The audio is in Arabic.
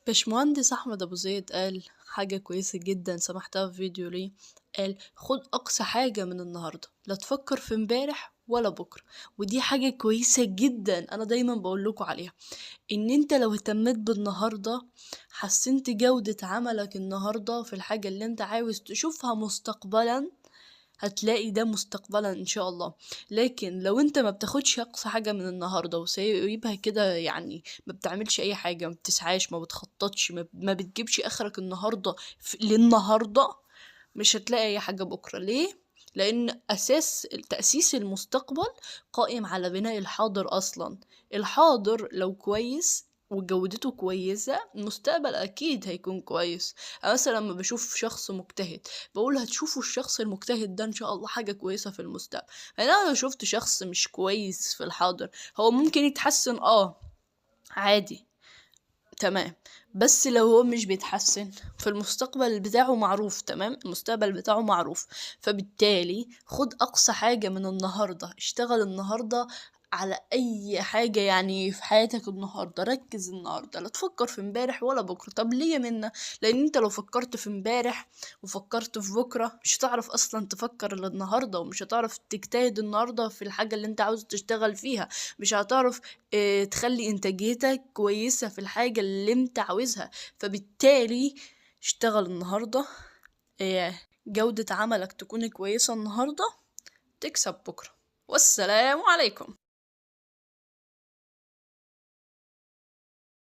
باشمهندس أحمد أبو زيد قال حاجة كويسة جدا سمعتها في فيديو ليه. قال خد أقصى حاجة من النهاردة، لا تفكر في امبارح ولا بكرة. ودي حاجة كويسة جدا، أنا دايما بقولكوا عليها. إن أنت لو اهتميت بالنهاردة، حسنت جودة عملك النهاردة في الحاجة اللي أنت عاوز تشوفها مستقبلا، هتلاقي ده مستقبلا ان شاء الله. لكن لو انت ما بتاخدش اقصى حاجة من النهاردة وسايبها كده، يعني ما بتعملش اي حاجة، ما بتسعاش، ما بتخططش، ما بتجيبش اخرك النهاردة للنهاردة، مش هتلاقي اي حاجة بكرة. ليه؟ لان اساس تأسيس المستقبل قائم على بناء الحاضر اصلا. الحاضر لو كويس وجودته كويسة، المستقبل أكيد هيكون كويس. أنا مثلا لما بشوف شخص مجتهد، بقول هتشوفوا الشخص المجتهد ده ان شاء الله حاجة كويسة في المستقبل. انا لو شفت شخص مش كويس في الحاضر، هو ممكن يتحسن عادي، تمام. بس لو هو مش بيتحسن، في المستقبل بتاعه معروف، تمام، المستقبل بتاعه معروف. فبالتالي خد اقصى حاجة من النهاردة، اشتغل النهاردة على اي حاجة يعني في حياتك النهاردة، ركز النهاردة، لا تفكر في امبارح ولا بكرة. طب ليه منا؟ لان انت لو فكرت في امبارح وفكرت في بكرة، مش هتعرف اصلا تفكر الا النهاردة، ومش هتعرف تجتهد النهاردة في الحاجة اللي انت عاوز تشتغل فيها. مش هتعرف تخلي انتاجيتك كويسة في الحاجة اللي انت عاوزها. فبالتالي اشتغل النهاردة، جودة عملك تكون كويسة النهاردة، تكسب بكرة. والسلام عليكم.